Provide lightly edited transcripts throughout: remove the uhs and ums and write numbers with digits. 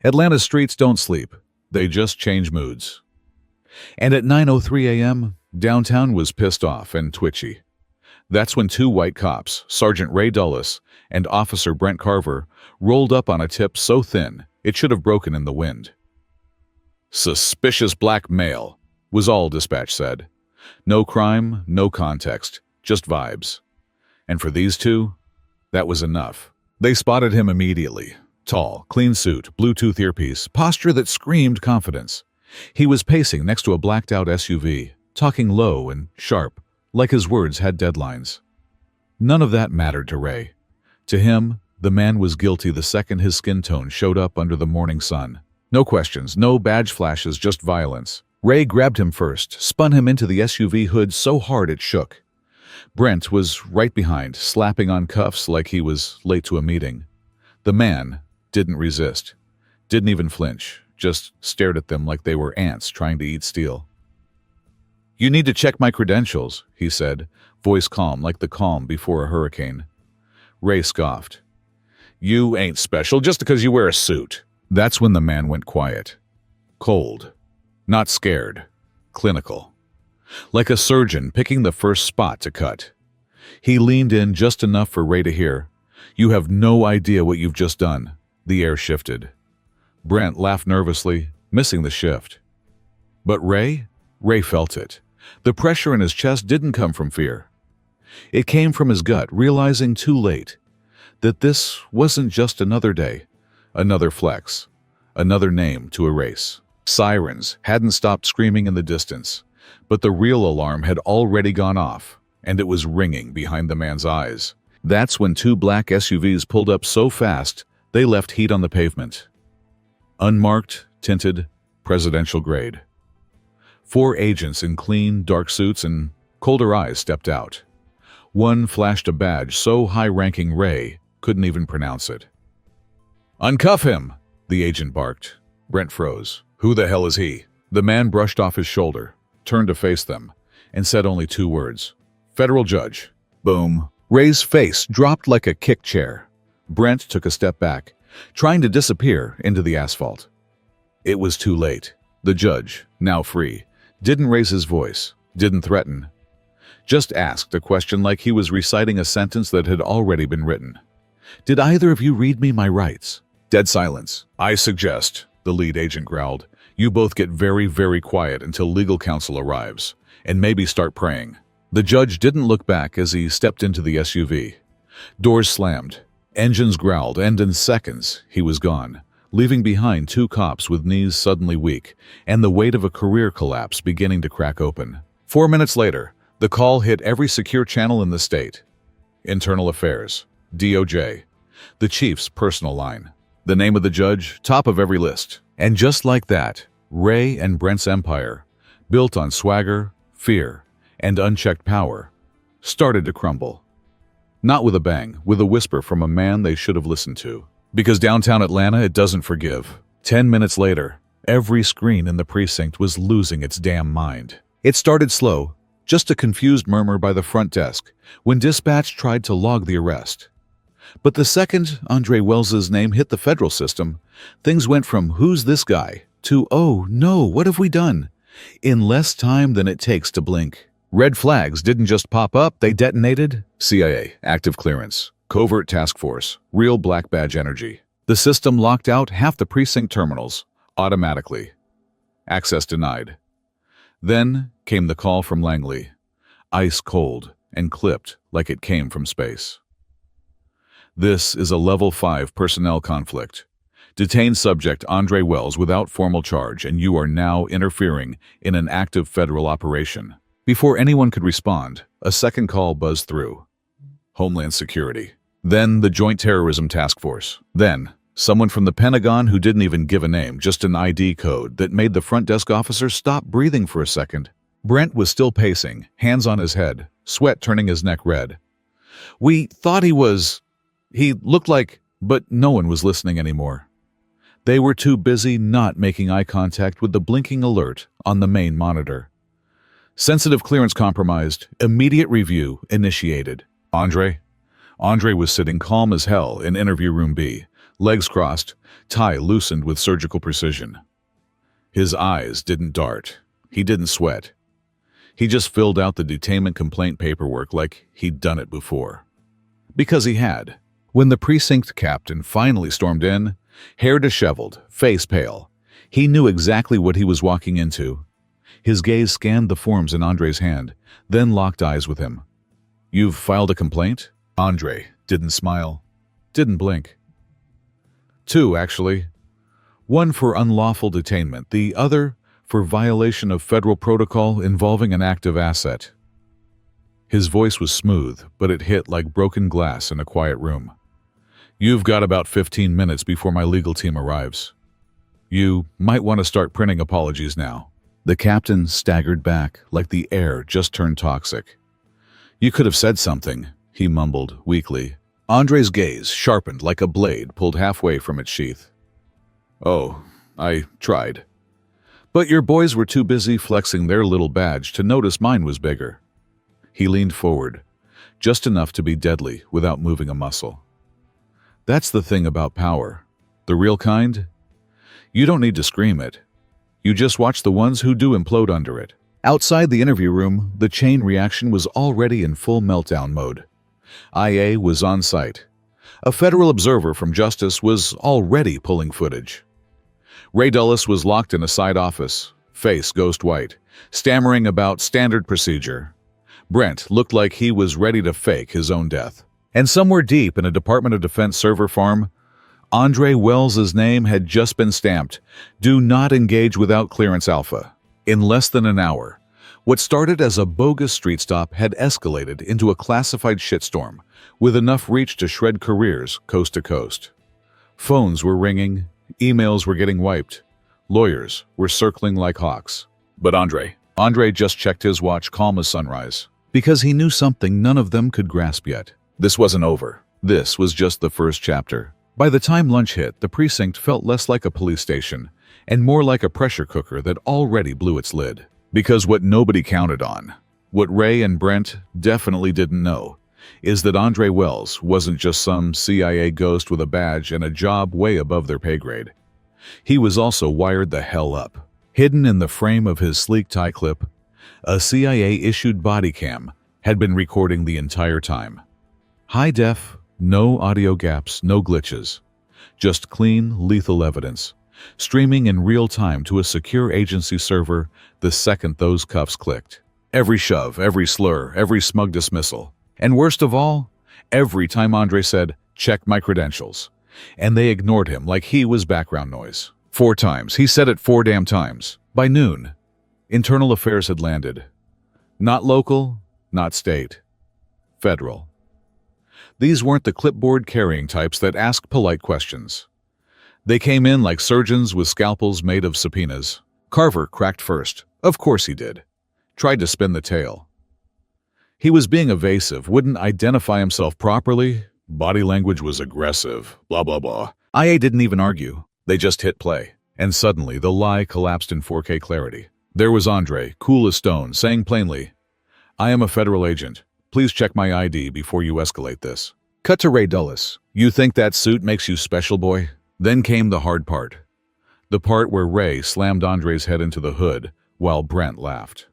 Atlanta's streets don't sleep. They just change moods. And at 9:03 a.m., downtown was pissed off and twitchy. That's when two white cops, Sergeant Ray Dulles and Officer Brent Carver, rolled up on a tip so thin it should have broken in the wind. "Suspicious black male," was all dispatch said. No crime, no context, just vibes. And for these two, that was enough. They spotted him immediately. Tall, clean suit, Bluetooth earpiece, posture that screamed confidence. He was pacing next to a blacked-out SUV, talking low and sharp, like his words had deadlines. None of that mattered to Ray. To him, the man was guilty the second his skin tone showed up under the morning sun. No questions, no badge flashes, just violence. Ray grabbed him first, spun him into the SUV hood so hard it shook. Brent was right behind, slapping on cuffs like he was late to a meeting. The man didn't resist, didn't even flinch, just stared at them like they were ants trying to eat steel. "You need to check my credentials," he said, voice calm like the calm before a hurricane. Ray scoffed. "You ain't special just because you wear a suit." That's when the man went quiet. Cold. Not scared. Clinical. Like a surgeon picking the first spot to cut. He leaned in just enough for Ray to hear. "You have no idea what you've just done." The air shifted. Brent laughed nervously, missing the shift. But Ray felt it. The pressure in his chest didn't come from fear. It came from his gut, realizing too late that this wasn't just another day, another flex, another name to erase. Sirens hadn't stopped screaming in the distance, but the real alarm had already gone off, and it was ringing behind the man's eyes. That's when two black SUVs pulled up so fast they left heat on the pavement. Unmarked, tinted, presidential grade. 4 agents in clean, dark suits and colder eyes stepped out. One flashed a badge so high-ranking Ray couldn't even pronounce it. "Uncuff him!" the agent barked. Brent froze. "Who the hell is he?" The man brushed off his shoulder, turned to face them, and said only 2 words. "Federal judge." Boom. Ray's face dropped like a kick chair. Brent took a step back, trying to disappear into the asphalt. It was too late. The judge, now free, didn't raise his voice, didn't threaten. Just asked a question like he was reciting a sentence that had already been written. "Did either of you read me my rights?" Dead silence. "I suggest," the lead agent growled, "you both get very, very quiet until legal counsel arrives, and maybe start praying." The judge didn't look back as he stepped into the SUV. Doors slammed, engines growled, and in seconds, he was gone, leaving behind 2 cops with knees suddenly weak and the weight of a career collapse beginning to crack open. 4 minutes later, the call hit every secure channel in the state. Internal Affairs, DOJ, the chief's personal line. The name of the judge, top of every list. And just like that, Ray and Brent's empire, built on swagger, fear, and unchecked power, started to crumble. Not with a bang, with a whisper from a man they should have listened to. Because downtown Atlanta, it doesn't forgive. 10 minutes later, every screen in the precinct was losing its damn mind. It started slow, just a confused murmur by the front desk, when dispatch tried to log the arrest. But the second Andre Wells's name hit the federal system, things went from "who's this guy" to "oh no, what have we done?" in less time than it takes to blink. Red flags didn't just pop up, they detonated. CIA, active clearance, covert task force, real black badge energy. The system locked out half the precinct terminals, automatically. Access denied. Then came the call from Langley, ice cold and clipped like it came from space. "This is a level 5 personnel conflict. Detain subject Andre Wells without formal charge, and you are now interfering in an active federal operation." Before anyone could respond, a second call buzzed through. Homeland Security. Then the Joint Terrorism Task Force. Then someone from the Pentagon who didn't even give a name, just an ID code that made the front desk officer stop breathing for a second. Brent was still pacing, hands on his head, sweat turning his neck red. "We thought he looked like," but no one was listening anymore. They were too busy not making eye contact with the blinking alert on the main monitor. Sensitive clearance compromised. Immediate review initiated. Andre was sitting calm as hell in interview room B, Legs crossed, tie loosened with surgical precision. His eyes didn't dart. He didn't sweat. He just filled out the detainment complaint paperwork like he'd done it before. Because he had. When the precinct captain finally stormed in, hair disheveled, face pale, he knew exactly what he was walking into. His gaze scanned the forms in Andre's hand, then locked eyes with him. "You've filed a complaint?" Andre didn't smile, didn't blink. Two, actually. One for unlawful detainment, the other for violation of federal protocol involving an active asset. His voice was smooth, but it hit like broken glass in a quiet room. "You've got about 15 minutes before my legal team arrives. You might want to start printing apologies now." The captain staggered back like the air just turned toxic. "You could have said something," he mumbled weakly. Andre's gaze sharpened like a blade pulled halfway from its sheath. "Oh, I tried. But your boys were too busy flexing their little badge to notice mine was bigger." He leaned forward, just enough to be deadly without moving a muscle. "That's the thing about power. The real kind? You don't need to scream it. You just watch the ones who do implode under it." Outside the interview room, the chain reaction was already in full meltdown mode. IA was on site. A federal observer from Justice was already pulling footage. Ray Dulles was locked in a side office, face ghost white, stammering about standard procedure. Brent looked like he was ready to fake his own death. And somewhere deep in a Department of Defense server farm, Andre Wells's name had just been stamped, "Do not engage without clearance Alpha." In less than an hour, what started as a bogus street stop had escalated into a classified shitstorm, with enough reach to shred careers coast to coast. Phones were ringing, emails were getting wiped, lawyers were circling like hawks. But Andre just checked his watch calm as sunrise, because he knew something none of them could grasp yet. This wasn't over. This was just the first chapter. By the time lunch hit, the precinct felt less like a police station and more like a pressure cooker that already blew its lid. Because what nobody counted on, what Ray and Brent definitely didn't know, is that Andre Wells wasn't just some CIA ghost with a badge and a job way above their pay grade. He was also wired the hell up. Hidden in the frame of his sleek tie clip, a CIA-issued body cam had been recording the entire time. High def, no audio gaps, no glitches. Just clean, lethal evidence, streaming in real time to a secure agency server the second those cuffs clicked. Every shove, every slur, every smug dismissal. And worst of all, every time Andre said, "Check my credentials," and they ignored him like he was background noise. 4 times. He said it 4 damn times. By noon, Internal Affairs had landed. Not local, not state. Federal. These weren't the clipboard-carrying types that asked polite questions. They came in like surgeons with scalpels made of subpoenas. Carver cracked first. Of course he did. Tried to spin the tale. He was being evasive, wouldn't identify himself properly. Body language was aggressive. Blah, blah, blah. IA didn't even argue. They just hit play. And suddenly, the lie collapsed in 4K clarity. There was Andre, cool as stone, saying plainly, "I am a federal agent. Please check my ID before you escalate this." Cut to Ray Dulles. "You think that suit makes you special, boy?" Then came the hard part. The part where Ray slammed Andre's head into the hood while Brent laughed.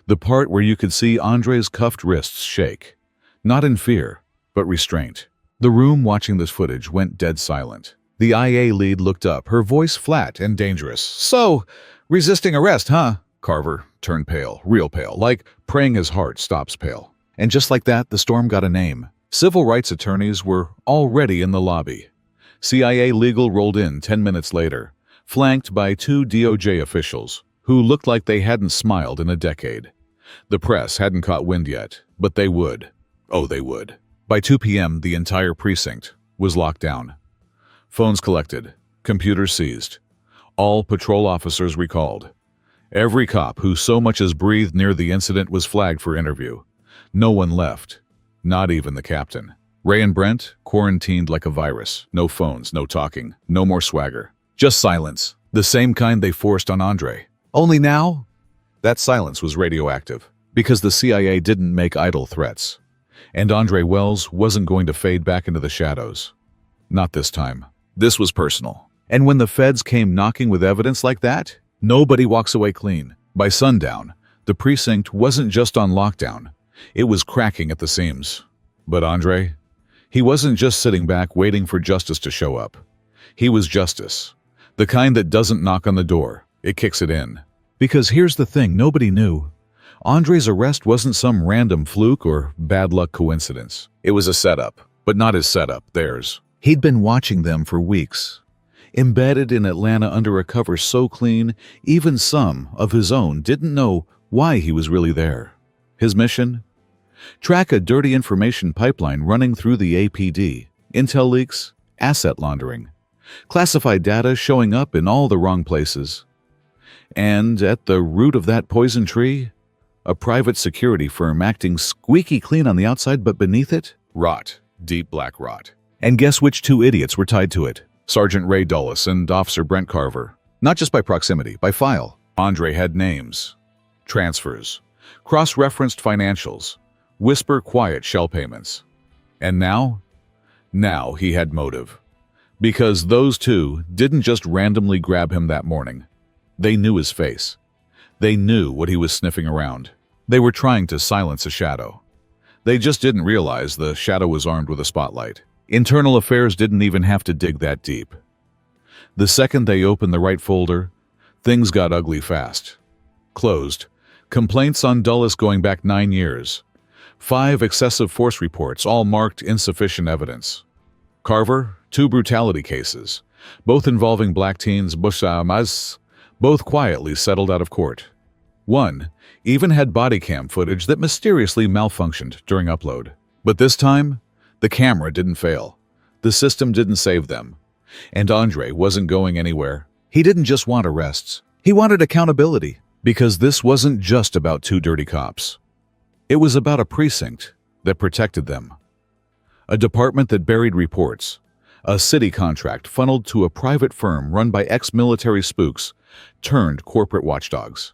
The part where you could see Andre's cuffed wrists shake. Not in fear, but restraint. The room watching this footage went dead silent. The IA lead looked up, her voice flat and dangerous. "So, resisting arrest, huh?" Carver turned pale, real pale, like praying his heart stops pale. And just like that, the storm got a name. Civil rights attorneys were already in the lobby. CIA legal rolled in 10 minutes later, flanked by 2 DOJ officials who looked like they hadn't smiled in a decade. The press hadn't caught wind yet, but they would. Oh, they would. By 2 p.m., the entire precinct was locked down. Phones collected, computers seized, all patrol officers recalled. Every cop who so much as breathed near the incident was flagged for interview. No one left, not even the captain. Ray and Brent quarantined like a virus. No phones, no talking, no more swagger. Just silence, the same kind they forced on Andre. Only now, that silence was radioactive, because the CIA didn't make idle threats. And Andre Wells wasn't going to fade back into the shadows. Not this time. This was personal. And when the feds came knocking with evidence like that, nobody walks away clean. By sundown, the precinct wasn't just on lockdown. It was cracking at the seams. But Andre, he wasn't just sitting back waiting for justice to show up. He was justice. The kind that doesn't knock on the door, it kicks it in. Because here's the thing nobody knew. Andre's arrest wasn't some random fluke or bad luck coincidence. It was a setup, but not his setup, theirs. He'd been watching them for weeks. Embedded in Atlanta under a cover so clean, even some of his own didn't know why he was really there. His mission? Track a dirty information pipeline running through the APD, intel leaks, asset laundering, classified data showing up in all the wrong places. And at the root of that poison tree, a private security firm acting squeaky clean on the outside, but beneath it, rot, deep black rot. And guess which two idiots were tied to it? Sergeant Ray Dulles and Officer Brent Carver. Not just by proximity, by file. Andre had names, transfers, cross-referenced financials, whisper quiet shell payments. And now he had motive. Because those two didn't just randomly grab him that morning. They knew his face. They knew what he was sniffing around. They were trying to silence a shadow. They just didn't realize the shadow was armed with a spotlight. Internal affairs didn't even have to dig that deep. The second they opened the right folder, things got ugly fast. Closed. Complaints on Dulles going back 9 years. 5 excessive force reports, all marked insufficient evidence. Carver, 2 brutality cases, both involving black teens, both quietly settled out of court. One even had body cam footage that mysteriously malfunctioned during upload. But this time, the camera didn't fail. The system didn't save them. And Andre wasn't going anywhere. He didn't just want arrests. He wanted accountability. Because this wasn't just about 2 dirty cops. It was about a precinct that protected them. A department that buried reports. A city contract funneled to a private firm run by ex-military spooks turned corporate watchdogs.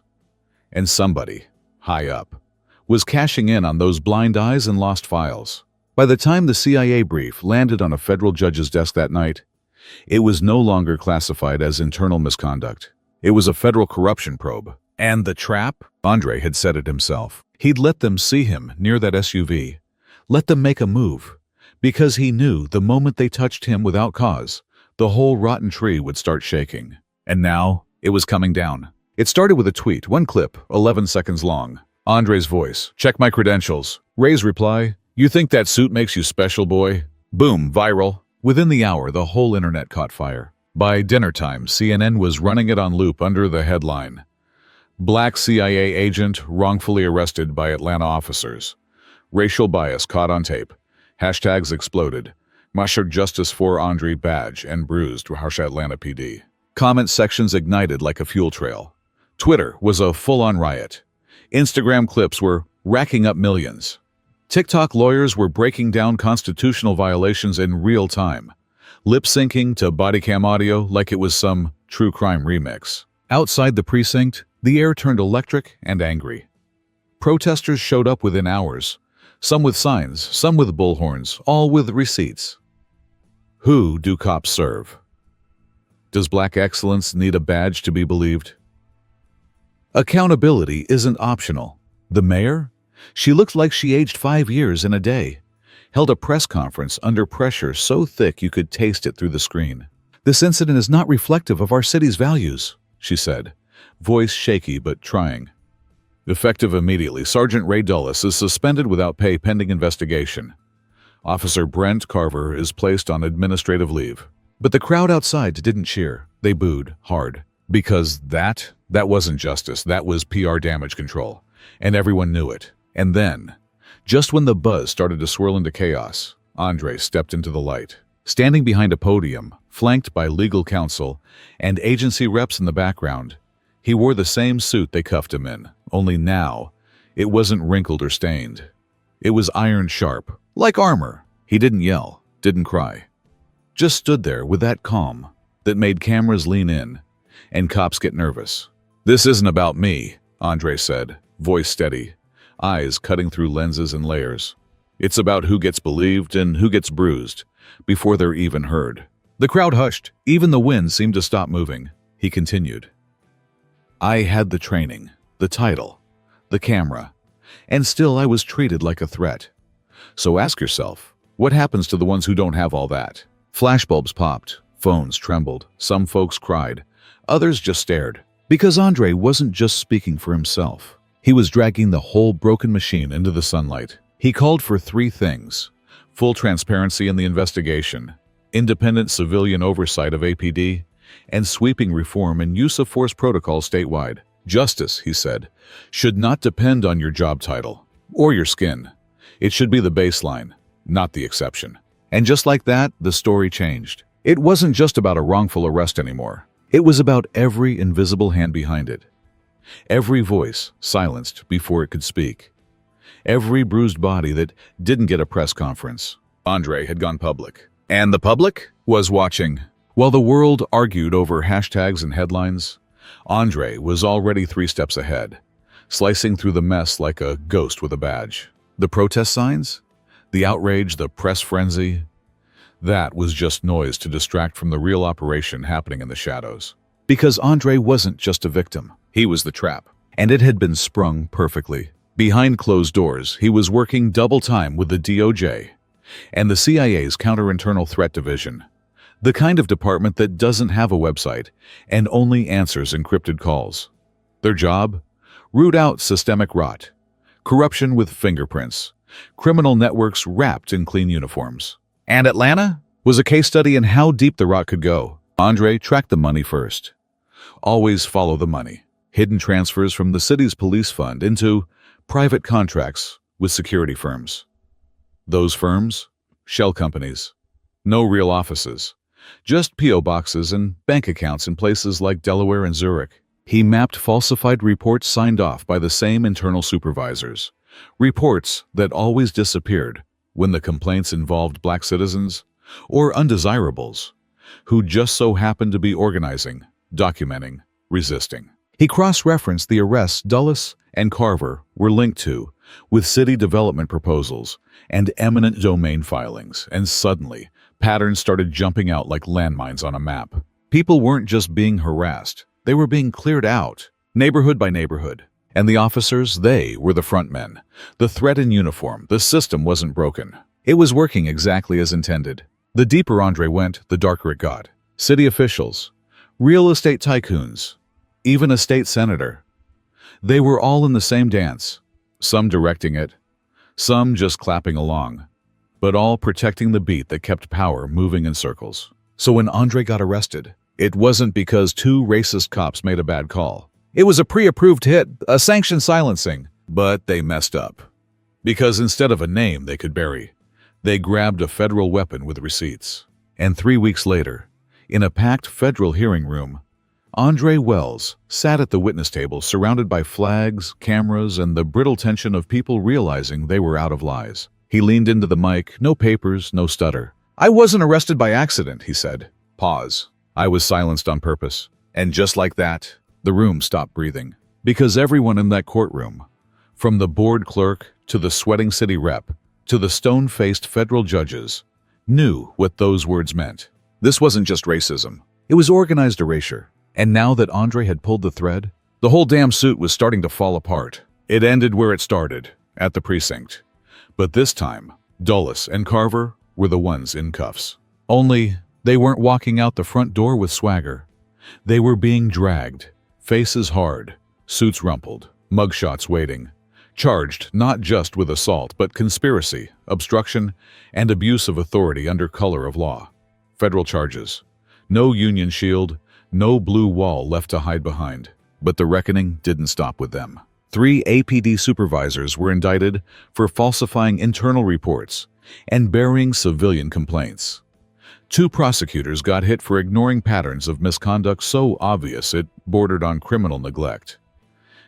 And somebody, high up, was cashing in on those blind eyes and lost files. By the time the CIA brief landed on a federal judge's desk that night, it was no longer classified as internal misconduct. It was a federal corruption probe. And the trap? Andre had said it himself. He'd let them see him near that SUV. Let them make a move. Because he knew the moment they touched him without cause, the whole rotten tree would start shaking. And now, it was coming down. It started with a tweet, one clip, 11 seconds long. Andre's voice, check my credentials. Ray's reply, you think that suit makes you special, boy? Boom, viral. Within the hour, the whole internet caught fire. By dinner time, CNN was running it on loop under the headline, Black CIA agent wrongfully arrested by Atlanta officers. Racial bias caught on tape. Hashtags exploded. Mustered justice for Andre badge and bruised Atlanta PD. Comment sections ignited like a fuel trail. Twitter was a full-on riot. Instagram clips were racking up millions. TikTok lawyers were breaking down constitutional violations in real time, lip-syncing to bodycam audio like it was some true crime remix. Outside the precinct, the air turned electric and angry. Protesters showed up within hours, some with signs, some with bullhorns, all with receipts. Who do cops serve? Does black excellence need a badge to be believed? Accountability isn't optional. The mayor? She looked like she aged 5 years in a day. Held a press conference under pressure so thick you could taste it through the screen. This incident is not reflective of our city's values, she said, voice shaky but trying. Effective immediately, Sergeant Ray Dulles is suspended without pay pending investigation. Officer Brent Carver is placed on administrative leave. But the crowd outside didn't cheer. They booed hard. Because that wasn't justice. That was PR damage control. And everyone knew it. And then, just when the buzz started to swirl into chaos, Andre stepped into the light. Standing behind a podium, flanked by legal counsel and agency reps in the background, he wore the same suit they cuffed him in, only now it wasn't wrinkled or stained. It was iron sharp, like armor. He didn't yell, didn't cry. Just stood there with that calm that made cameras lean in and cops get nervous. This isn't about me, Andre said, voice steady, eyes cutting through lenses and layers. It's about who gets believed and who gets bruised before they're even heard. The crowd hushed. Even the wind seemed to stop moving. He continued. I had the training, the title, the camera, and still I was treated like a threat. So ask yourself, what happens to the ones who don't have all that? Flashbulbs popped, phones trembled, some folks cried, others just stared. Because Andre wasn't just speaking for himself. He was dragging the whole broken machine into the sunlight. He called for three things: full transparency in the investigation, independent civilian oversight of APD, and sweeping reform and use of force protocols statewide. Justice, he said, should not depend on your job title or your skin. It should be the baseline, not the exception. And just like that, the story changed. It wasn't just about a wrongful arrest anymore. It was about every invisible hand behind it. Every voice silenced before it could speak. Every bruised body that didn't get a press conference. Andre had gone public. And the public was watching. While the world argued over hashtags and headlines, Andre was already 3 steps ahead, slicing through the mess like a ghost with a badge. The protest signs? The outrage, the press frenzy? That was just noise to distract from the real operation happening in the shadows. Because Andre wasn't just a victim. He was the trap. And it had been sprung perfectly. Behind closed doors, he was working double time with the DOJ and the CIA's Counterintel Threat Division, the kind of department that doesn't have a website and only answers encrypted calls. Their job? Root out systemic rot, corruption with fingerprints, criminal networks wrapped in clean uniforms. And Atlanta was a case study in how deep the rot could go. Andre tracked the money first. Always follow the money. Hidden transfers from the city's police fund into private contracts with security firms. Those firms? Shell companies. No real offices. Just P.O. boxes and bank accounts in places like Delaware and Zurich. He mapped falsified reports signed off by the same internal supervisors. Reports that always disappeared when the complaints involved black citizens or undesirables who just so happened to be organizing, documenting, resisting. He cross-referenced the arrests Dulles and Carver were linked to with city development proposals and eminent domain filings, and suddenly, patterns started jumping out like landmines on a map. People weren't just being harassed, they were being cleared out, neighborhood by neighborhood. And the officers, they were the front men. The threat in uniform, the system wasn't broken. It was working exactly as intended. The deeper Andre went, the darker it got. City officials, real estate tycoons, even a state senator. They were all in the same dance, some directing it, some just clapping along, but all protecting the beat that kept power moving in circles. So when Andre got arrested, it wasn't because 2 racist cops made a bad call. It was a pre-approved hit, a sanctioned silencing, but they messed up. Because instead of a name they could bury, they grabbed a federal weapon with receipts. And 3 weeks later, in a packed federal hearing room, Andre Wells sat at the witness table surrounded by flags, cameras, and the brittle tension of people realizing they were out of lies. He leaned into the mic, no papers, no stutter. I wasn't arrested by accident, he said. Pause. I was silenced on purpose. And just like that, the room stopped breathing. Because everyone in that courtroom, from the board clerk to the sweating city rep to the stone-faced federal judges, knew what those words meant. This wasn't just racism. It was organized erasure. And now that Andre had pulled the thread, the whole damn suit was starting to fall apart. It ended where it started, at the precinct. But this time, Dulles and Carver were the ones in cuffs. Only, they weren't walking out the front door with swagger. They were being dragged, faces hard, suits rumpled, mugshots waiting, charged not just with assault but conspiracy, obstruction, and abuse of authority under color of law. Federal charges. No union shield, no blue wall left to hide behind. But the reckoning didn't stop with them. 3 APD supervisors were indicted for falsifying internal reports and burying civilian complaints. 2 prosecutors got hit for ignoring patterns of misconduct so obvious it bordered on criminal neglect.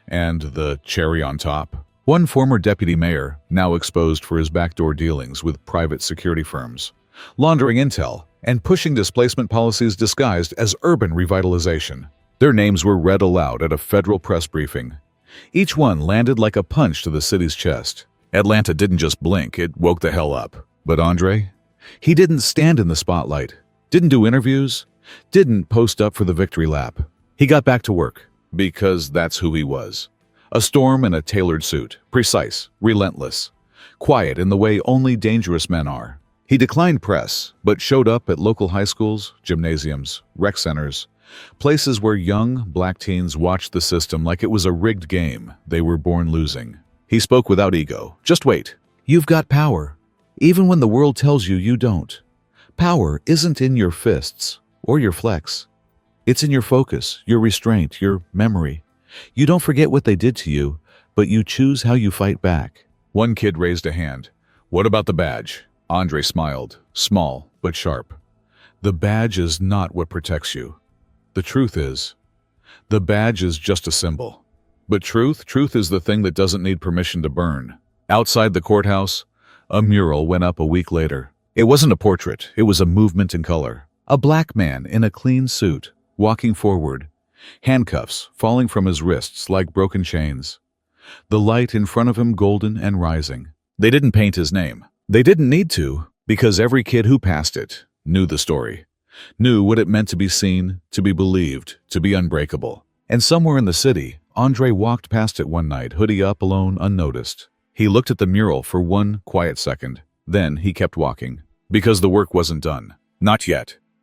And the cherry on top, 1 former deputy mayor, now exposed for his backdoor dealings with private security firms, laundering intel, and pushing displacement policies disguised as urban revitalization. Their names were read aloud at a federal press briefing. Each one landed like a punch to the city's chest. Atlanta didn't just blink, it woke the hell up. But Andre? He didn't stand in the spotlight. Didn't do interviews, didn't post up for the victory lap. He got back to work, because that's who he was. A storm in a tailored suit, precise, relentless, quiet in the way only dangerous men are. He declined press, but showed up at local high schools, gymnasiums, rec centers, places where young, black teens watched the system like it was a rigged game they were born losing. He spoke without ego. Just wait. You've got power, even when the world tells you you don't. Power isn't in your fists or your flex. It's in your focus, your restraint, your memory. You don't forget what they did to you, but you choose how you fight back. One kid raised a hand. What about the badge? Andre smiled, small but sharp. The badge is not what protects you. The truth is, the badge is just a symbol. But truth is the thing that doesn't need permission to burn. Outside the courthouse, a mural went up a week later. It wasn't a portrait, it was a movement in color. A black man in a clean suit, walking forward, handcuffs falling from his wrists like broken chains. The light in front of him golden and rising. They didn't paint his name. They didn't need to, because every kid who passed it knew the story, knew what it meant to be seen, to be believed, to be unbreakable. And somewhere in the city, Andre walked past it one night, hoodie up, alone, unnoticed. He looked at the mural for one quiet second. Then he kept walking, because the work wasn't done. Not yet.